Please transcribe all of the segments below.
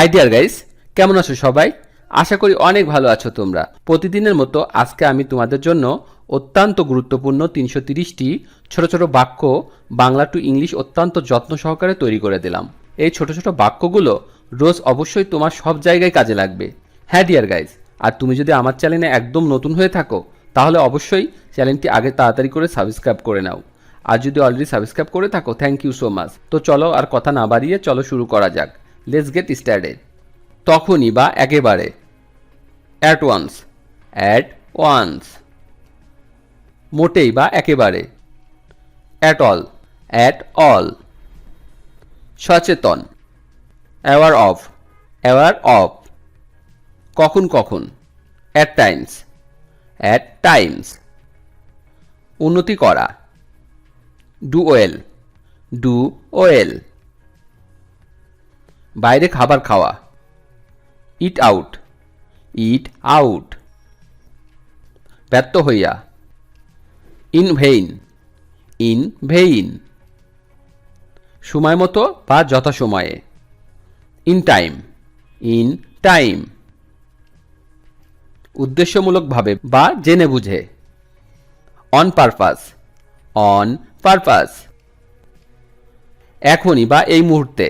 High deer guys, কেমন আছো সবাই? আশা করি অনেক ভালো আছো তোমরা। প্রতিদিনের মতো আজকে আমি তোমাদের জন্য অত্যন্ত গুরুত্বপূর্ণ ৩৩০টি ছোট ছোট বাক্য বাংলা টু ইংলিশ অত্যন্ত যত্ন সহকারে তৈরি করে দিলাম। এই ছোট ছোট বাক্যগুলো রোজ অবশ্যই তোমার সব জায়গায় কাজে লাগবে। হ্যাঁ ডিয়ার গাইস, আর তুমি যদি আমার চ্যানেলে একদম নতুন হয়ে থাকো তাহলে অবশ্যই চ্যানেলটি আগে তাড়াতাড়ি করে সাবস্ক্রাইব করে নাও। আর যদি অলরেডি সাবস্ক্রাইব করে থাকো, থ্যাংক ইউ সো মাচ। তো চলো আর কথা না বাড়িয়ে চলো শুরু করা যাক। Let's get started. তখনই বা একেবারে, অ্যাট ওয়ান্স, অ্যাট ওয়ান্স। মোটেই বা একেবারে, অ্যাট অল, অ্যাট অল। সচেতন, অ্যাওয়ার অফ, অ্যাওয়ার অফ। কখন কখন, অ্যাট টাইমস, অ্যাট টাইমস। উন্নতি করা, ডু ওয়েল, ডু ওয়েল। বাইরে খাবার খাওয়া, ইট আউট, ইট আউট। ব্যর্থ হইয়া, ইন ভেইন, ইন ভেইন। সময় মতো বা যথাসময়ে, ইন টাইম, ইন টাইম। উদ্দেশ্যমূলকভাবে বা জেনে বুঝে, অন পারপাস, অন পারপাস। এখনই বা এই মুহূর্তে,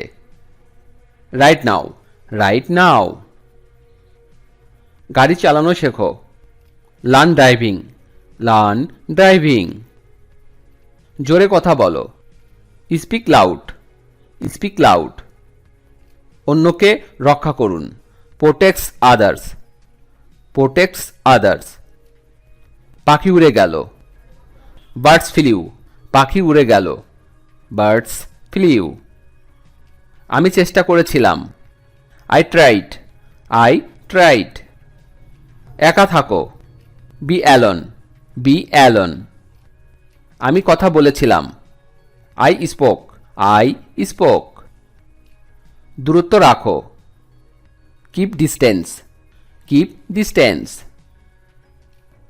রাইট নাও, রাইট নাও। গাড়ি চালানো শেখো, লার্ন ড্রাইভিং, লার্ন ড্রাইভিং। জোরে কথা বলো, স্পিক লাউড, স্পিক লাউড। অন্যকে রক্ষা করুন, প্রোটেক্টস আদার্স, প্রোটেক্টস আদার্স। পাখি উড়ে গেল, বার্ডস ফ্লিউ, পাখি উড়ে গেল, বার্ডস ফ্লিউ। আমি চেষ্টা করেছিলাম, আই ট্রাইড, আই ট্রাইড। একা থাকো, বি অ্যালন, বি অ্যালন। আমি কথা বলেছিলাম, আই স্পোক, আই স্পোক। দূরত্ব রাখো, কিপ ডিস্টেন্স, কিপ ডিস্টেন্স।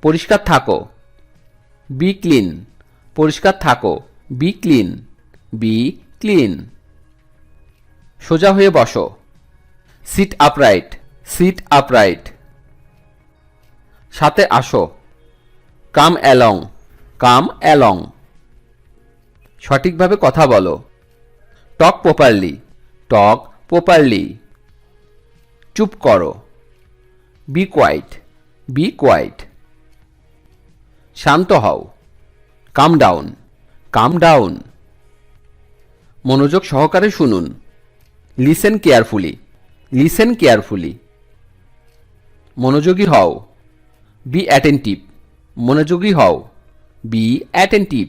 পরিষ্কার থাকো, বি ক্লিন, পরিষ্কার থাকো, বি ক্লিন, বি ক্লিন। সোজা হয়ে বসো, সিট আপরাইট, সিট আপরাইট। সাথে আসো, কাম অ্যালং, কাম অ্যালং। সঠিকভাবে কথা বলো, টক প্রপারলি, টক প্রপারলি। চুপ করো, বি কোয়াইট, বি কোয়াইট। শান্ত হও, কাম ডাউন, কাম ডাউন। মনোযোগ সহকারে শুনুন, লিসেন কেয়ারফুলি, লিসেন কেয়ারফুলি। মনোযোগী হও, বি অ্যাটেন্টিভ, মনোযোগী হও, বি অ্যাটেন্টিভ।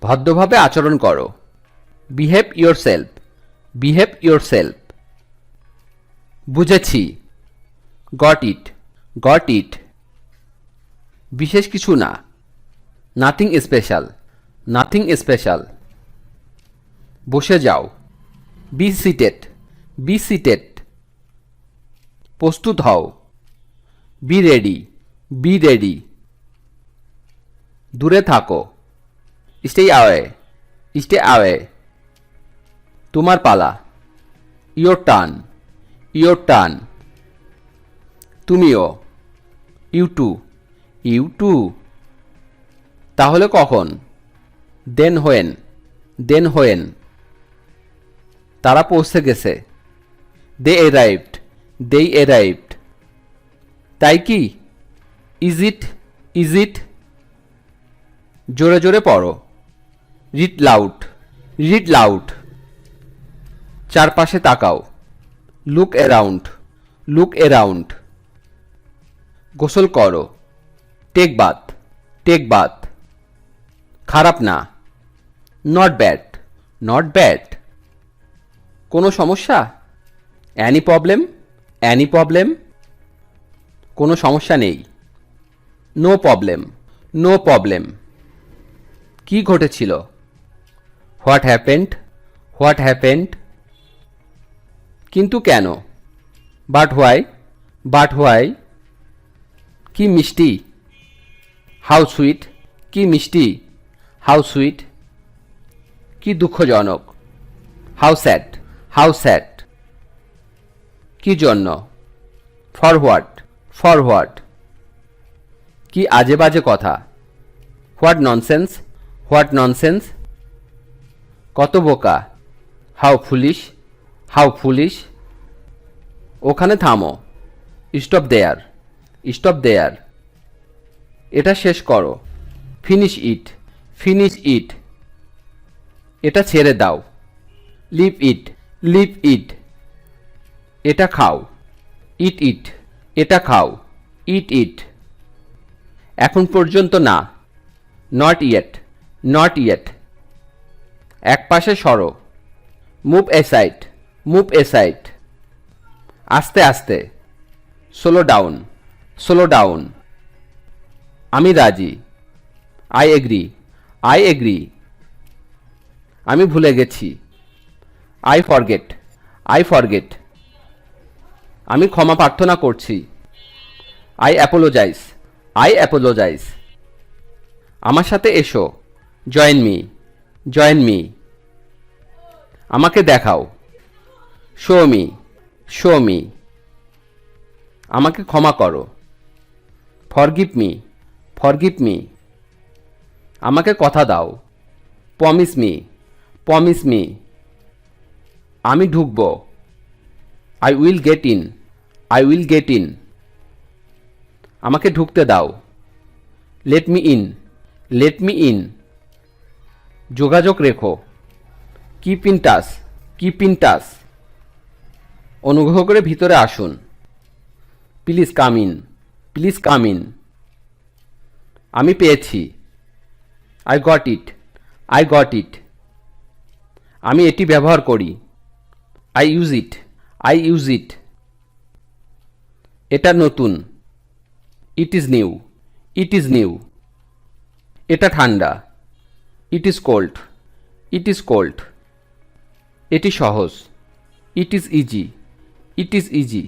ভদ্রভাবে আচরণ করো, বিহেভ ইয়োরসেলফ, বিহেভ ইয়োরসেলফ। বুঝেছি, গট ইট, গট ইট। বিশেষ কিছু না, নাথিং স্পেশাল, নাথিং স্পেশাল। বসে যাও, বি সিটেড, বি সিটেড। প্রস্তুত হও, বি রেডি, বি রেডি। দূরে থাকো, স্টে অ্যাওয়ে, স্টে অ্যাওয়ে। তোমার পালা, ইয়োর টার্ন, ইয়োর টার্ন। তুমিও, ইউ টু, ইউ টু। তাহলে কখন, দেন হোয়েন, দেন হোয়েন। তারা পৌঁছে গেছে, দে এরাইভড, দে এরাইভড। তাই কি, ইজ ইট, ইজ ইট। জোরে জোরে পড়ো, রিড লাউড, রিড লাউড। চারপাশে তাকাও, লুক অ্যারাউন্ড, লুক অ্যারাউন্ড। গোসল করো, টেক বাথ, টেক বাথ। খারাপ না, নট ব্যাড, নট ব্যাড। কোনো সমস্যা, অ্যানি প্রবলেম, অ্যানি প্রবলেম। কোনো সমস্যা নেই, নো প্রবলেম, নো প্রবলেম। কি ঘটেছিল, হোয়াট হ্যাপেন্ড, হোয়াট হ্যাপেন্ড। কিন্তু কেন, বাট হোয়াই, বাট হোয়াই। কি মিষ্টি, হাউ সুইট, কি মিষ্টি, হাউ সুইট। কি দুঃখজনক, হাউ স্যাড, হাউ স্যাড। কি জন্য? For what? For what? কি আজে বাজে কথা? What nonsense? What nonsense? কত বোকা? How foolish? How foolish? ওখানে থামো। Stop there. Stop there. এটা শেষ করো। Finish it. Finish it. এটা ছেড়ে দাও। Leave it. Leave it. এটা খাও। ইট ইট। এটা খাও। ইট ইট। এখন পর্যন্ত না। Not yet. Not yet. এক পাশে সরো। Move aside. Move aside. আস্তে আস্তে। Slow down. Slow down. আমি রাজি। I agree. I agree. আমি ভুলে গেছি। I forget. I forget. আমি ক্ষমা প্রার্থনা করছি। I apologise. I apologise. আমার সাথে এসো। Join me. Join me. আমাকে দেখাও। Show me. Show me. আমাকে ক্ষমা করো। Forgive me. Forgive me. আমাকে কথা দাও। Promise me. Promise me. আমি ঢুকব। I will get in. I will get in. আমাকে ঢুকতে দাও। Let me in. Let me in. যোগাযোগ রেখো। Keep in touch. Keep in touch. অনুগ্রহ করে ভিতরে আসুন। Please come in. Please come in. আমি পেয়েছি। I got it. I got it. আমি এটি ব্যবহার করি। I use it. I use it. এটা নতুন। It is new. It is new. এটা ঠান্ডা। It is cold. It is cold. এটি সহজ। It is easy. It is easy.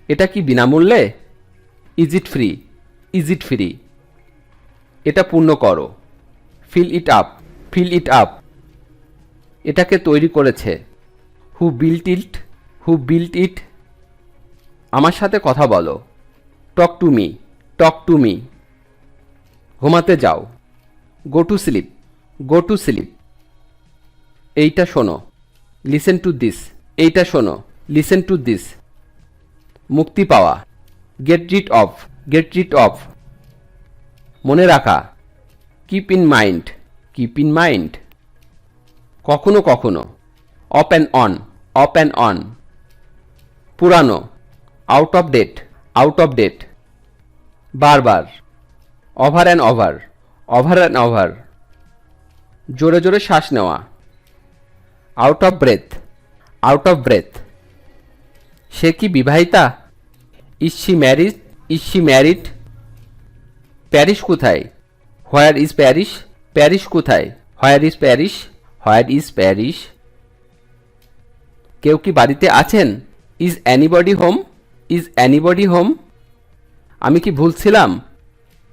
এটা কি বিনামূল্যে? Is it free? Is it free? এটা পূর্ণ করো। Fill it up. Fill it up. এটাকে তৈরি করেছে। Who built it? Who built it? আমার সাথে কথা বলো। Talk to me. Talk to me. ঘুমাতে যাও। Go to sleep. Go to sleep. এইটা শোনো। Listen to this. এইটা শোনো। Listen to this. মুক্তি পাওয়া। Get rid of. Get rid of. মনে রাখা। Keep in mind. Keep in mind. কখনো কখনো। Off and on. Off and on. পুরানো। Out of date. Out of date. বারবার। Over and over. Over and over. জোরে জোরে শ্বাস নেওয়া। Out of breath. Out of breath. সে কি বিবাহিতা? Is she married? Is she married? Paris কোথায়? Where is Paris? প্যারিস কোথায়? Where is Paris? Where is Paris? কেউ কি বাড়িতে আছেন? Is anybody home? Is anybody home? আমি কি ভুল ছিলাম?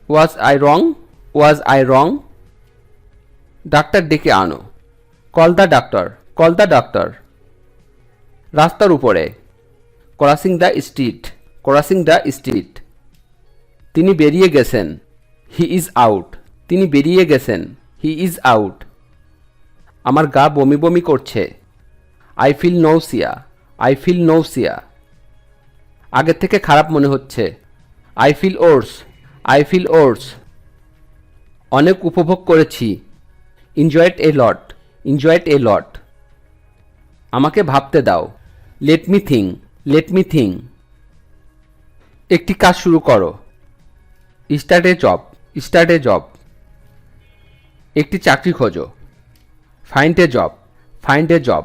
Was I wrong? Was I wrong? Doctor ডেকে আনো। Call the doctor. Call the doctor. রাস্তার উপরে। Crossing the street. Crossing the street. তিনি বেরিয়ে গেছেন। He is out. তিনি বেরিয়ে গেছেন। He is out. আমার গা বমি বমি করছে। I feel nausea. I feel nausea. আগের থেকে খারাপ মনে হচ্ছে। I feel worse. I feel worse. অনেক উপভোগ করেছি। Enjoyed a lot. Enjoyed a lot. আমাকে ভাবতে দাও। Let me think. Let me think. একটি কাজ শুরু করো। Start a job. Start a job. একটি চাকরি খোঁজো। Find a job. Find a job.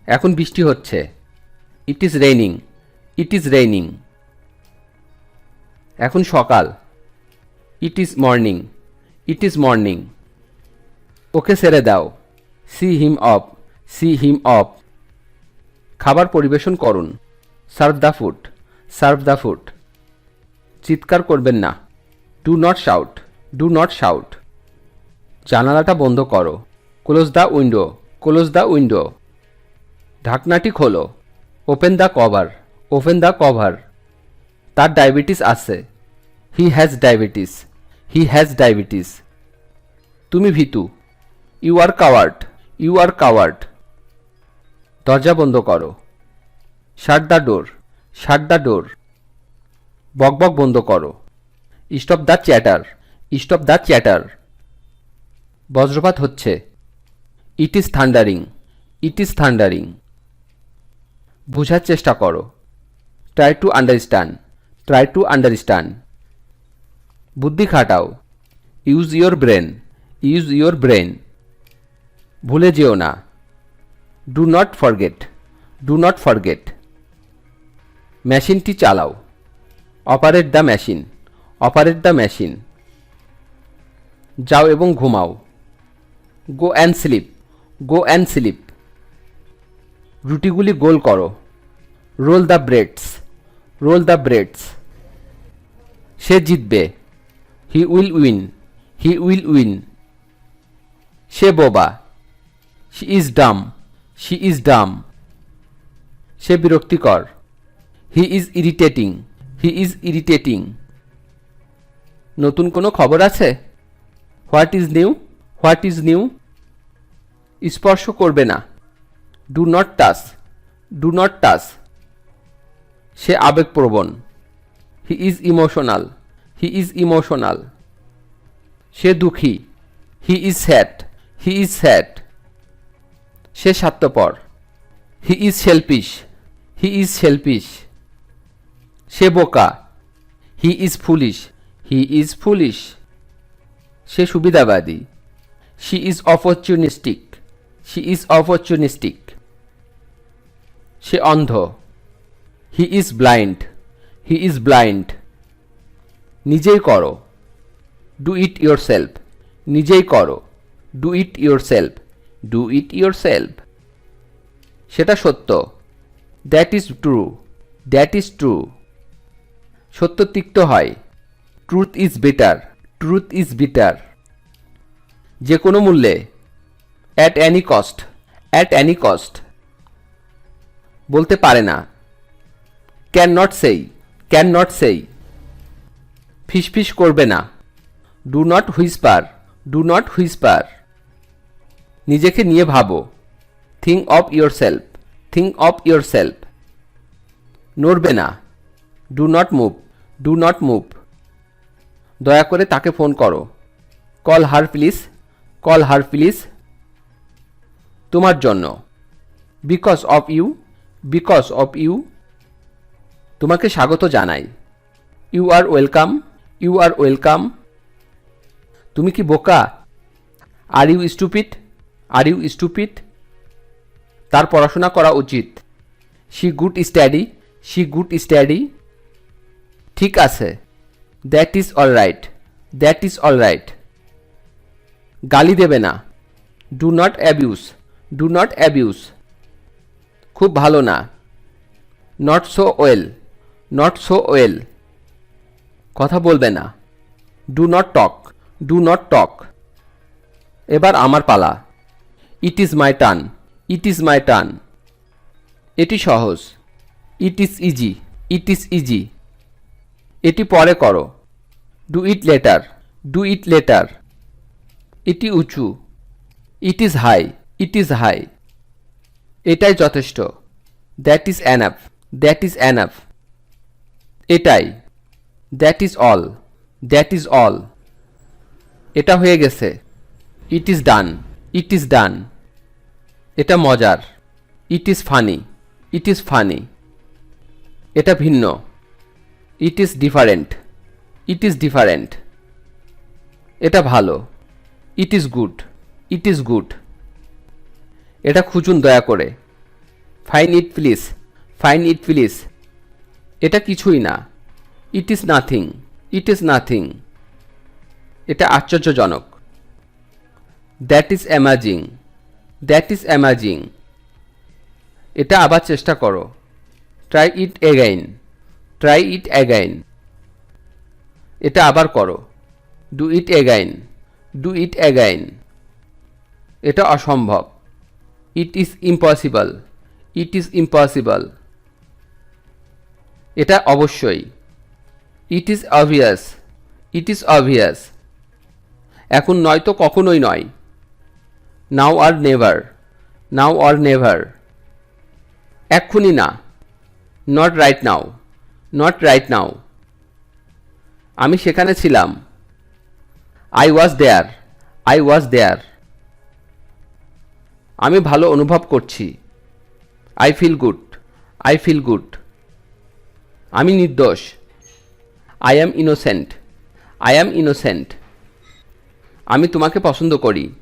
এখন বৃষ্টি হচ্ছে। It is raining. It is raining. এখন সকাল। It is morning. It is morning. ওকে ছেড়ে দাও। See him off. See him off. খাবার পরিবেশন করুন। Serve the food. Serve the food. চিৎকার করবেন না। Do not shout. Do not shout. জানালাটা বন্ধ করো। Close the window. Close the window. ঢাকনাটি খোলো। Open the cover, open the cover. তার ডায়াবেটিস আছে। He has diabetes, he has diabetes. তুমি ভীতু। You are coward, you are coward. দরজা বন্ধ করো। Shut the door, shut the door. বকবক বন্ধ করো। Stop the chatter, stop the chatter. বজ্রপাত হচ্ছে। It is thundering, it is thundering. বোঝার চেষ্টা করো। Try to understand, try to understand. বুদ্ধি খাটাও। Use your brain, use your brain. ভুলে যেও না। Do not forget, do not forget. মেশিনটি চালাও। Operate the machine, operate the machine. যাও এবং ঘুমাও। Go and sleep, go and sleep. রুটিগুলি গোল করো। Roll the breads, roll the breads. সে জিতবে। He will win, he will win. সে বোবা। She is dumb, she is dumb. সে বিরক্তিকর। He is irritating, he is irritating. নতুন কোনো খবর আছে? What is new, what is new. স্পর্শ করবে না। Do not touch, do not touch. সে আবেগপ্রবণ। He is emotional, he is emotional. সে দুঃখী। He is sad, he is sad. সে স্বার্থপর। He is selfish, he is selfish. সে বোকা। He is foolish, he is foolish. সে সুবিধাবাদী। She is opportunistic, she is opportunistic. সে অন্ধ। He is blind, he is blind. নিজেই করো। ডু ইট ইয়োর সেলফ, নিজেই করো। Do it your self, do it your self. সেটা সত্য। That is true, that is true. সত্য তিক্ত হয়। Truth is bitter, truth is bitter. যে কোনো মূল্যে। At any cost, at any cost. বলতে পারে না। ক্যান নট সেই, ক্যান নট সেই। ফিসফিস করবে না। Do not Whisper, do not Whisper. নিজেকে নিয়ে ভাবো। Think of your self, think of your self. নড়বে না। Do not move, do not move. দয়া করে তাকে ফোন করো। Call her please, call her please. তোমার জন্য। Because of you, because of you. তোমাকে স্বাগত জানাই। You are welcome, you are welcome. তুমি কি বোকা? Are you stupid, are you stupid. তার পড়াশোনা করা উচিত। She good study, she good study. ঠিক আছে। That is all right, that is all right. গালি দেবে না। Do not abuse, do not abuse. খুব ভালো না। Not so well, not so well. কথা বলবে না। Do not talk, do not talk. এবার আমার পালা। It is my turn, it is my turn. এটি সহজ। It is easy, it is easy. এটি পরে করো। Do it later, do it later. এটি উঁচু। It is high, it is high. এটাই যথেষ্ট। That is enough, that is enough. এটাই। That is all, that is all. এটা হয়ে গেছে। It is done, it is done. এটা মজার। It is funny, it is funny. এটা ভিন্ন। It is different, it is different. এটা ভালো। It is good, it is good. এটা খুঁজুন দয়া করে। Fine it please, fine it please. এটা কিছুই না। It is nothing, it is nothing. এটা আশ্চর্যজনক। That is amazing, that is amazing. এটা আবার চেষ্টা করো। Try it again, try it again. এটা আবার করো। Do it again, do it again. এটা অসম্ভব। It is impossible, it is impossible. এটা অবশ্যই। It is obvious. It is obvious. এখন নয়তো কখনোই নয়। Now or never. Now or never. এক্ষুনি না। Not right now. Not right now. আমি সেখানে ছিলাম। I was there. I was there. আমি ভালো অনুভব করছি। I feel good. I feel good. আমি নির্দোষ। I am innocent. I am innocent. আমি তোমাকে পছন্দ করি।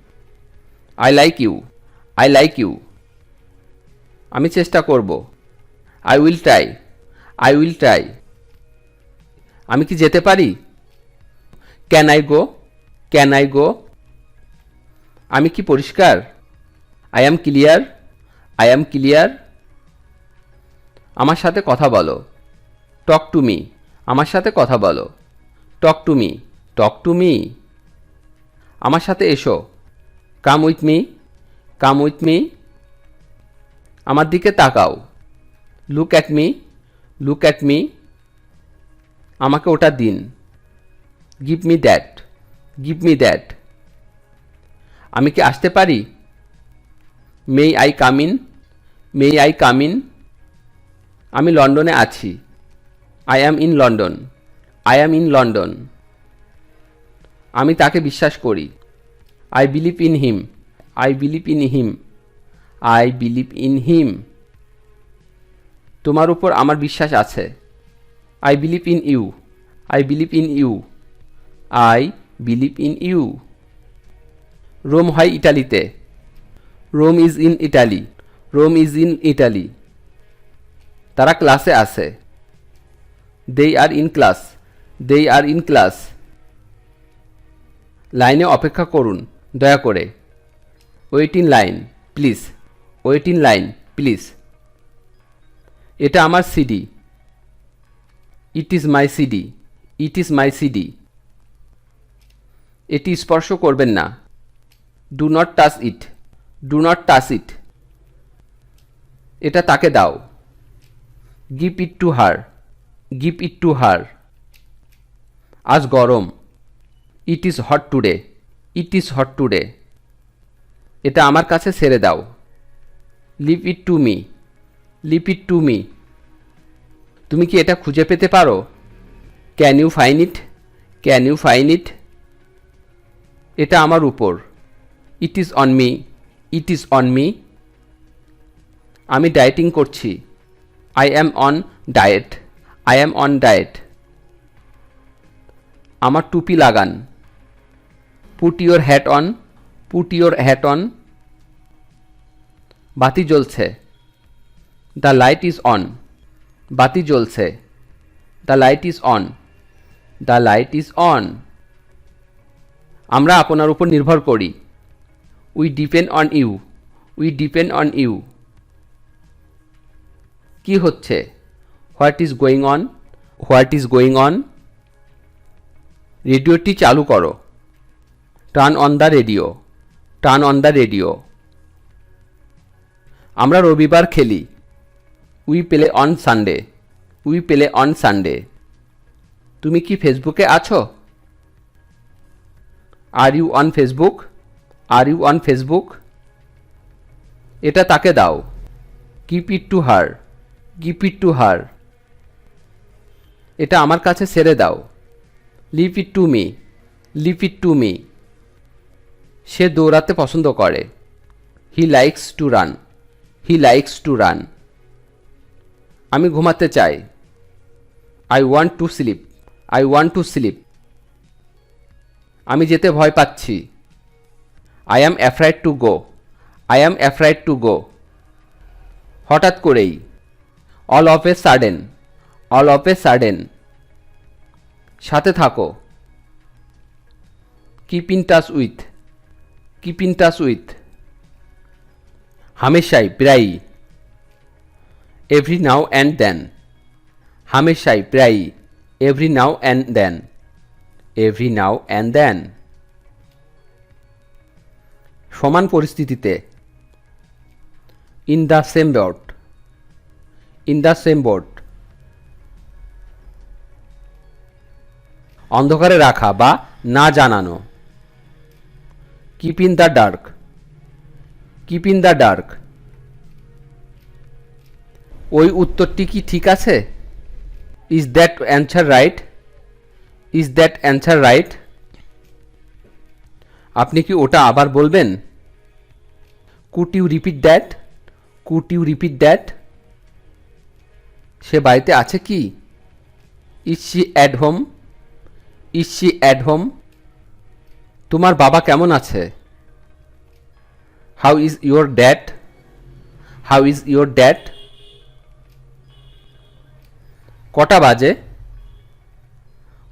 I like you. I like you. আমি চেষ্টা করব। I will try. I will try. আমি কি যেতে পারি? Can I go? Can I go? আমি কি পরিষ্কার? I am clear. I am clear. আমার সাথে কথা বলো। Talk to me. আমার সাথে কথা বলো। Talk to me. Talk to me. আমার সাথে এসো। Come with me. Come with me. আমার দিকে তাকাও। Look at me. Look at me. আমাকে ওটা দিন। Give me that. Give me that. আমি কি আসতে পারি? May I come in? May I come in? আমি লন্ডনে আছি। I am in London. I am in London. আমি তাকে বিশ্বাস করি। I believe in him. I believe in him. I believe in him. তোমার উপর আমার বিশ্বাস আছে। I believe in you. I believe in you. I believe in you. Rome হয় ইটালিতে। Rome is in Italy. Rome is in Italy. তারা ক্লাসে আছে। They are in class. They are in class. লাইনে অপেক্ষা করুন দয়া করে। Wait in line please. Wait in line please. এটা আমার CD. It is my CD. It is my CD. এটি স্পর্শ করবেন না। Do not touch it. Do not touch it. এটা তাকে দাও। Give it to her. Give it to her. আজ গরম। It is hot today. It is hot today. এটা আমার কাছে ছেড়ে দাও। Leave it to me. Leave it to me. তুমি কি এটা খুঁজে পেতে পারো? Can you find it? Can you find it? এটা আমার উপর। It is on me. It is on me. আমি ডায়েটিং করছি। I am on diet. I am on diet. আমার টুপি লাগান। Put your hat on. Put your hat on. বাতি জ্বলছে। The light is on. বাতি জ্বলছে। The light is on. The light is on. আমরা আপনার উপর নির্ভর করি। We depend on you. We depend on you. কি হচ্ছে? What is going on? What is going on? রেডিওটি চালু করো। Turn on the radio. Turn on the radio. আমরা রবিবার খেলি। We play on Sunday. We play on Sunday. তুমি কি ফেসবুকে আছো? Are you on Facebook? Are you on Facebook? এটা তাকে দাও। Give it to her. Give it to her. এটা আমার কাছে ছেড়ে দাও। Leave it to me. Leave it to me. সে দৌড়াতে পছন্দ করে। He likes to run. He likes to run. আমি ঘুমাতে চাই। I want to sleep. I want to sleep. আমি যেতে ভয় পাচ্ছি। I am afraid to go. I am afraid to go. হঠাৎ করেই। All of a sudden. All of a sudden. সাথে থাকো। Keep in touch with. Keep in touch with. হামেশাই প্রায়ই। Every now and then. হামেশাই প্রায়ই। Every now and then. Every now and then. সমান পরিস্থিতিতে। In the same boat. In the same boat. অন্ধকারে রাখা বা না জানানো। Keep in the dark, keep in the dark. ওই উত্তরটি কি ঠিক আছে? Is that answer right, is that answer right. আপনি কি ওটা আবার বলবেন? Could you repeat that, could you repeat that. সে বাড়িতে আছে কি? Is she at home, is she at home. তোমার বাবা কেমন আছে? How is your dad, how is your dad. কটা বাজে?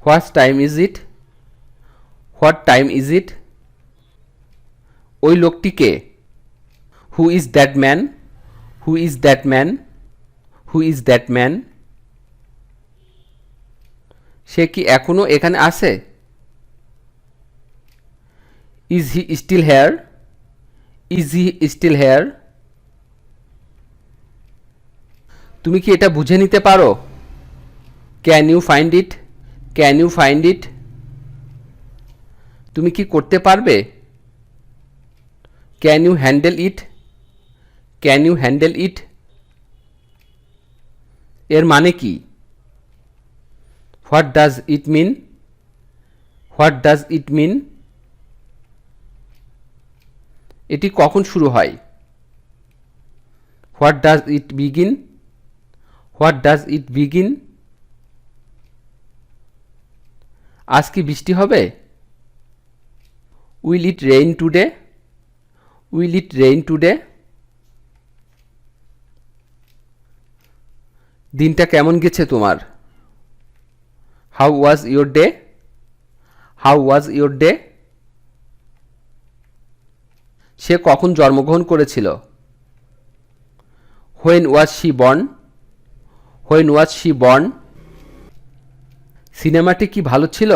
What time is it, what time is it. ওই লোকটি কে? Who is that man, who is that man, who is that man. সে কি এখনো এখানে আছে? Is he still here, is he still hair. তুমি কি এটা বুঝে নিতে পারো? Can you find it, can you find it. তুমি কি করতে পারবে? Can you handle it, can you handle it. এর মানে কি? What does it mean, what does it mean. এটি কখন শুরু হয়? What does it begin, what does it begin. আজ কি বৃষ্টি হবে? Will it rain today, will it rain today. দিনটা কেমন গেছে তোমার? How was your day, how was your day. সে কখন জন্মগ্রহণ করেছিল? When was she born, when was she born. সিনেমাটি কি ভালো ছিল?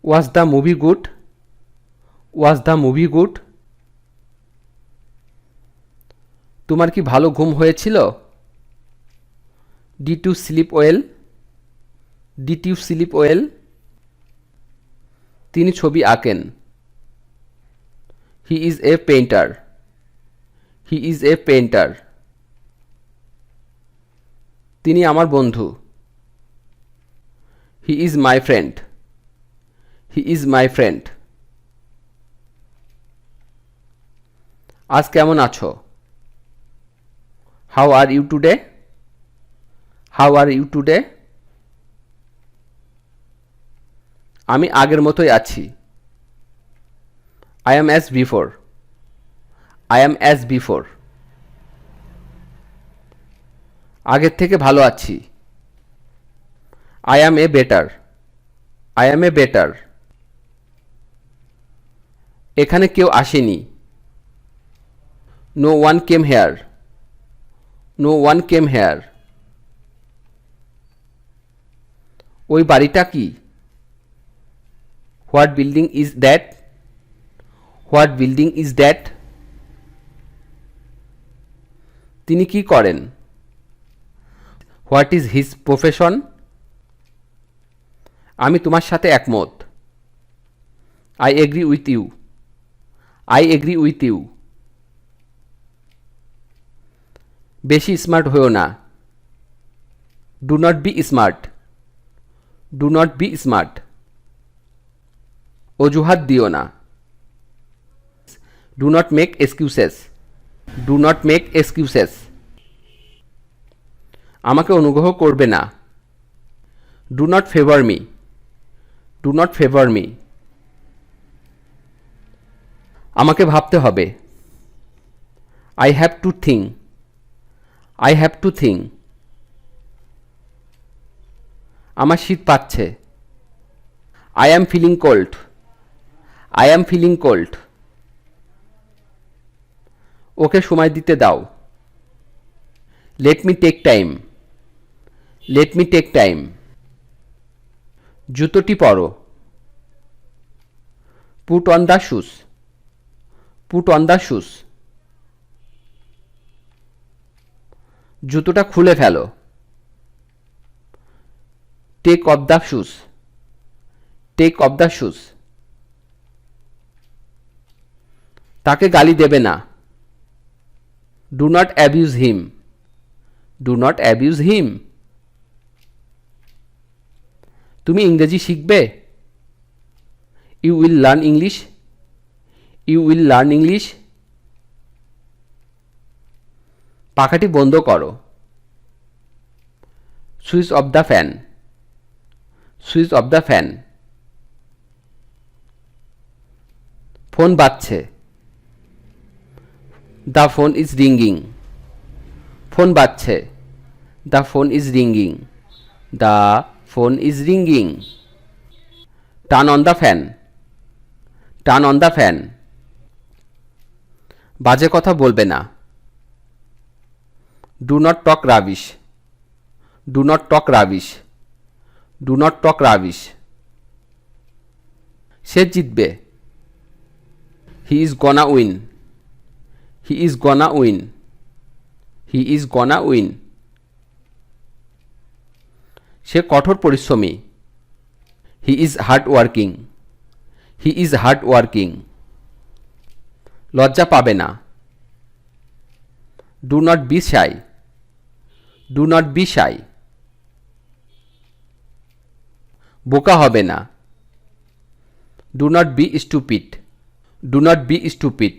Was the movie good, was the movie good. তোমার কি ভালো ঘুম হয়েছিল? Did you sleep well, did you sleep well. তিনি ছবি আঁকেন। He is a painter, he is a painter. তিনি আমার বন্ধু। He is my friend, he is my friend. আজ কেমন আছো? How are you today, how are you today. আমি আগের মতোই আছি। I am as before, I am as before. আগের থেকে ভালো আছি। I am a better, I am a better. এখানে কেউ আসেনি। No one came here, no one came here. ওই বাড়িটা কি? What building is that, what building is that. তিনি কি করেন? What is his profession. আমি তোমার সাথে একমত। I agree with you, I agree with you. বেশি স্মার্ট হয়েও না। Do not be smart, do not be smart. অজুহাত দিও না। Do not make excuses, do not make excuses. আমাকে অনুগ্রহ করবে না। Do not favour me, do not favour me. আমাকে ভাবতে হবে। I have to think, I have to think. আমার শীত পাচ্ছে। I am feeling cold, I am feeling cold. ওকে সময় দিতে দাও। Let me take time, let me take time. জুতোটি পরো। Put on the shoes, put on the shoes. জুতোটা খুলে ফেলো। Take off the shoes, take off the shoes. তাকে গালি দেবে না। Do not abuse him, do not abuse him. তুমি ইংরেজি শিখবে। You will learn English, you will learn English. পাখাটি বন্ধ করো। Switch off the fan, switch off the fan. Phone বাজছে। The phone is ringing, phone বাজছে। The phone is ringing, the phone is ringing. Turn on the fan, turn on the fan. বাজে কথা বলবে না। Do not talk rubbish, do not talk rubbish, do not talk rubbish. সে জিতবে। He is gonna win, he is gonna win, he is gonna win. সে কঠোর পরিশ্রমী। He is hard working, he is hard working. লজ্জা পাবে না। Do not be shy, do not be shy. বোকা হবে না। Do not be stupid, do not be stupid.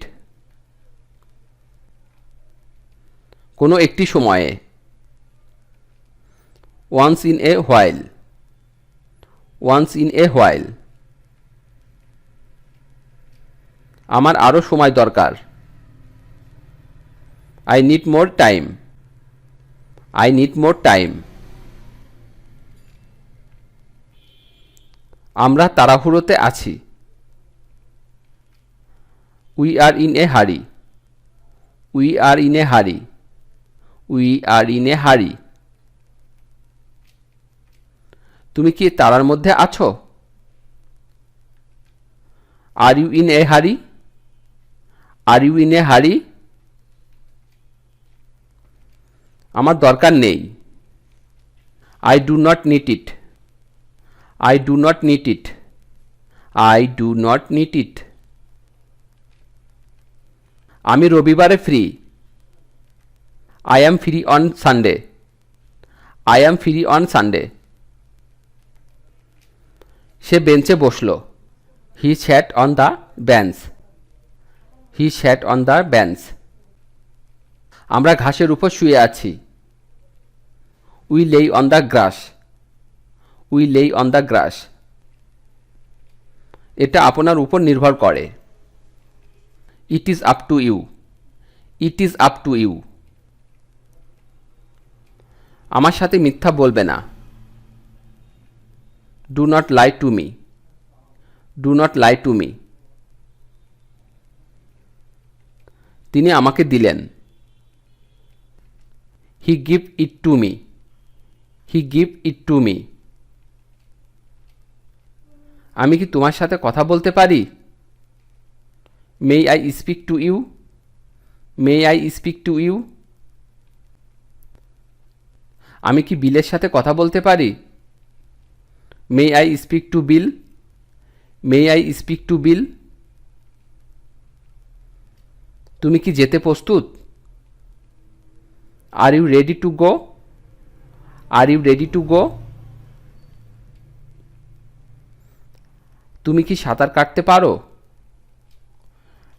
কোনো একটি সময়ে। Once in a while, once in a while. আমার আরও সময় দরকার। I need more time, I need more time. আমরা তাড়াহুড়োতে আছি। উই আর ইন এ হারি, উই আর ইন এ হারি, উই আর ইন এ হারি। তুমি কি তাড়ার মধ্যে আছো? আর ইউ ইন এ হারি, আর ইউ ইন এ হারি। আমার দরকার নেই। I do not need it, I do not need it, I do not need it. আমি রবিবারে free. I am free on Sunday, I am free on Sunday. সে বেঞ্চে বসল। He sat on the bench, he sat on the bench. আমরা ঘাসের উপর শুয়ে আছি। We lay on the grass, we lay on the grass. এটা আপনার উপর নির্ভর করে। It is up to you, it is up to you. আমার সাথে মিথ্যা বলবে না। Do not lie to me, do not lie to me. তিনি আমাকে দিলেন। He give it to me, he give it to me. আমি কি তোমার সাথে কথা বলতে পারি? May I speak to you, may I speak to you. আমি কি বিলের সাথে কথা বলতে পারি? May I speak to Bill, may I speak to Bill. তুমি কি যেতে প্রস্তুত? Are you ready to go, are you ready to go. তুমি কি সাঁতার কাটতে পারো?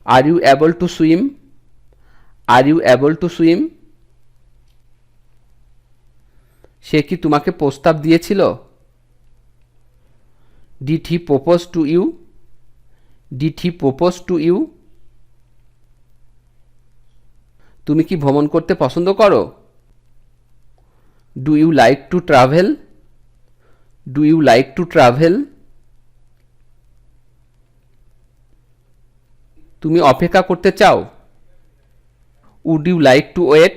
Are you able to swim, are you able to swim. সে কি তোমাকে প্রস্তাব দিয়েছিল? Did he propose to you, did he propose to you. তুমি কি ভ্রমণ করতে পছন্দ করো? Do you like to travel, do you like to travel. তুমি অপেক্ষা করতে চাও? Would you like to wait,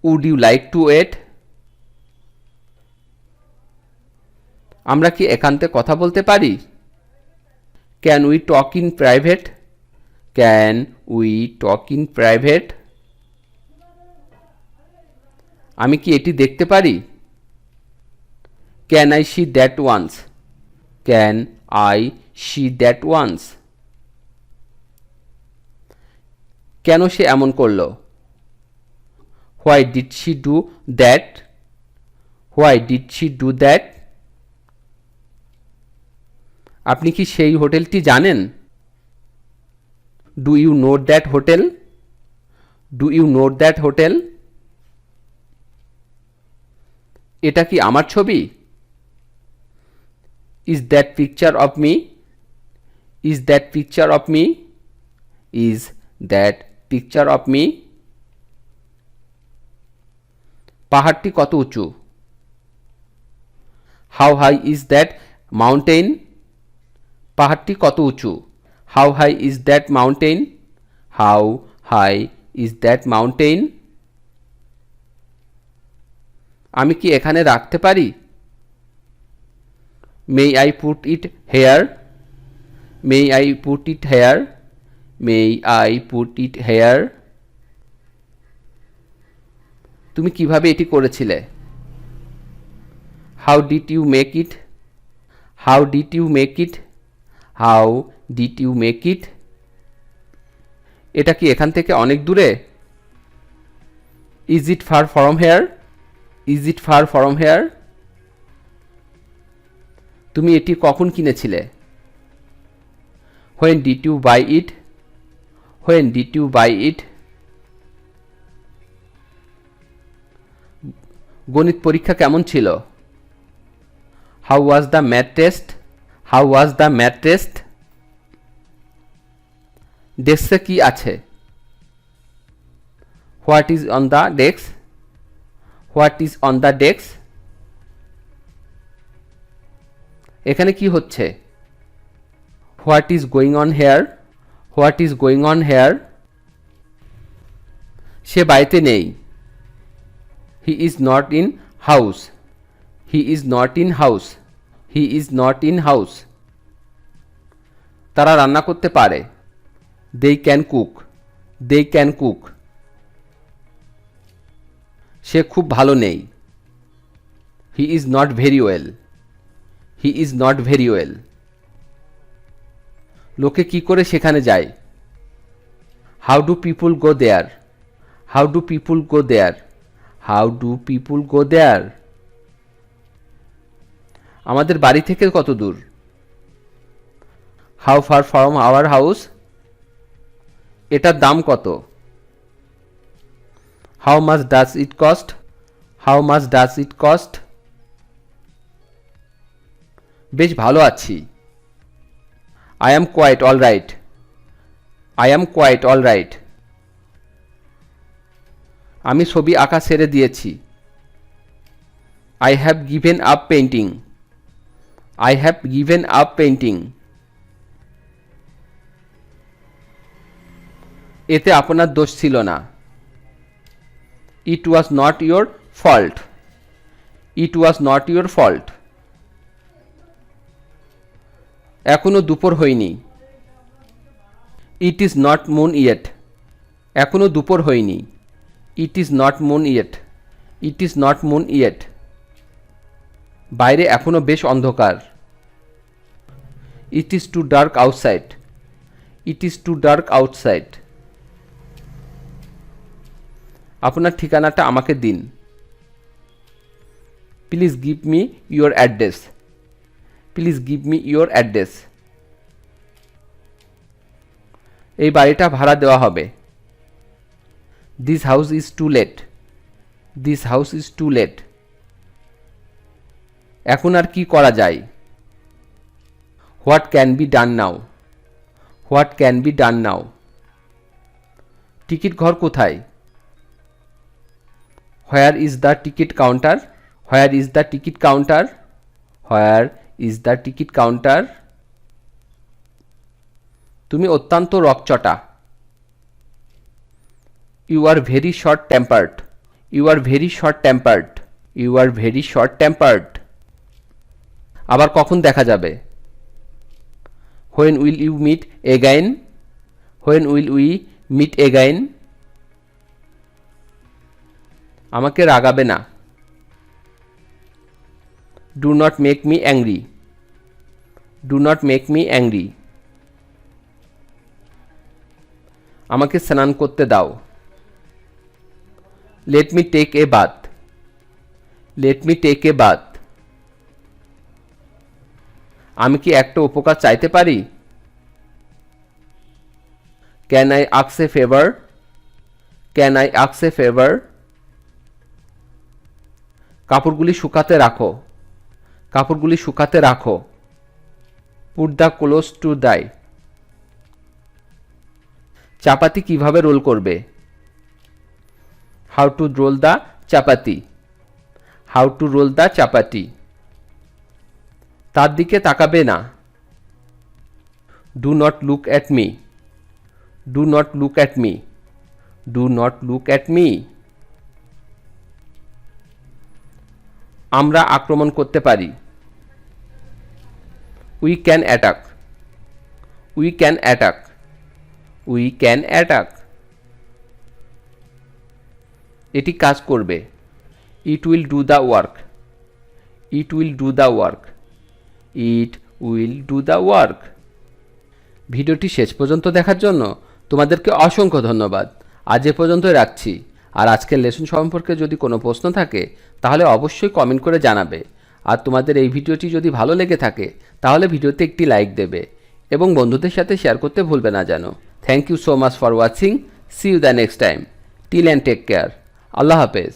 would you like to wait. আমরা কি একান্তে কথা বলতে পারি? Can we talk in private, can we talk in private. আমি কি এটি দেখতে পারি? Can I see that once? Can I see that once? কেন সে এমন করলো? Why did she do that? Why did she do that? আপনি কি সেই হোটেলটি জানেন? Do you know that hotel? Do you know that hotel? এটা কি আমার ছবি? Is that picture of me? Is that picture of me? Is that picture of me? পাহাড়টি কত উঁচু? How high is that mountain? পাহাড়টি কত উঁচু? How high is that mountain? How high is that mountain? আমি কি এখানে রাখতে পারি? May I put it here? May I put it here? May I put it here? তুমি কিভাবে এটি করেছিলে? How did you make it? How did you make it? How did you make ইট? এটা কি এখান থেকে অনেক দূরে? Is it far from here? Is it far from here? তুমি এটি কখন কিনেছিলে? When did you buy it? When did you buy it? গণিত পরীক্ষা কেমন ছিল? How was the math test? How was the math test? ডেস্কে কি আছে? What is on the desk? What is on the desk? এখানে কি হচ্ছে? What is going on here? What is going on hair? সে বাড়িতে নেই। He is not in house. He is not in house. He is not in house. তারা রান্না করতে পারে। They can cook. They can cook. সে খুব ভালো নেই। He is not very well. He is not very well. লোকে কি করে সেখানে যায়? How do people go there? How do people go there? How do people go there? আমাদের বাড়ি থেকে কত দূর? How far from our house? এটার দাম কত? How much does it cost? How much does it cost? বেশ ভালো আছি। I am quite all right. I am quite all right. আমি ছবি আঁকা ছেড়ে দিয়েছি। I have given up painting. I have given up painting. এতে আপনার দোষ ছিল না। It was not your fault. It was not your fault. এখনো দুপুর হয়নি। It is not moon yet. এখনো দুপুর হয়নি। It is not moon yet. It is not moon yet. বাইরে এখনো বেশ অন্ধকার। It is too dark outside. It is too dark outside. আপনার ঠিকানাটা আমাকে দিন। Please give me your address. Please give me your address. এই বাড়িটা ভাড়া দেওয়া হবে। This house is to let. This house is to let. এখন আর কি করা যায়? What can be done now? What can be done now? Ticket ঘর কোথায়? Where is the ticket counter? Where is the ticket counter? Where is the ticket counter? তুমি অত্যন্ত রকচটা। You are very short tempered. You are very short tempered. You are very short tempered. আবার কখন দেখা যাবে? When will you meet again? When will we meet again? আমাকে রাগাবে না। Do not make me angry, do not make me angry. আমাকে স্নান করতে দাও। Let me take a bath, late me take a bath. আমি কি একটা উপকার চাইতে পারি? Can I ask a favour, can I ask a favour. কাপড়গুলি শুকাতে রাখো, কাপড়গুলি শুকাতে রাখো। Put the clothes to dry. Chapati কিভাবে রোল করবে? How to roll the chapati, how to roll the chapati. তার দিকে তাকাবে না। Do not look at me, do not look at me, do not look at me. আমরা আক্রমণ করতে পারি। We can attack, we can attack, we can attack. এটি কাজ করবে। It will do the work, it will do the work, it will do the work. ভিডিওটি শেষ পর্যন্ত দেখার জন্য তোমাদেরকে অসংখ্য ধন্যবাদ। আজ এ পর্যন্তই রাখছি। আর আজকের লেসন সম্পর্কে যদি কোনো প্রশ্ন থাকে তাহলে অবশ্যই কমেন্ট করে জানাবে। আর তোমাদের এই ভিডিওটি যদি ভালো লেগে থাকে তাহলে ভিডিওতে একটি লাইক দেবে এবং বন্ধুদের সাথে শেয়ার করতে ভুলবে না যেন। Thank you so much for watching. See you the next time. Till and take care. Allah হাফেজ।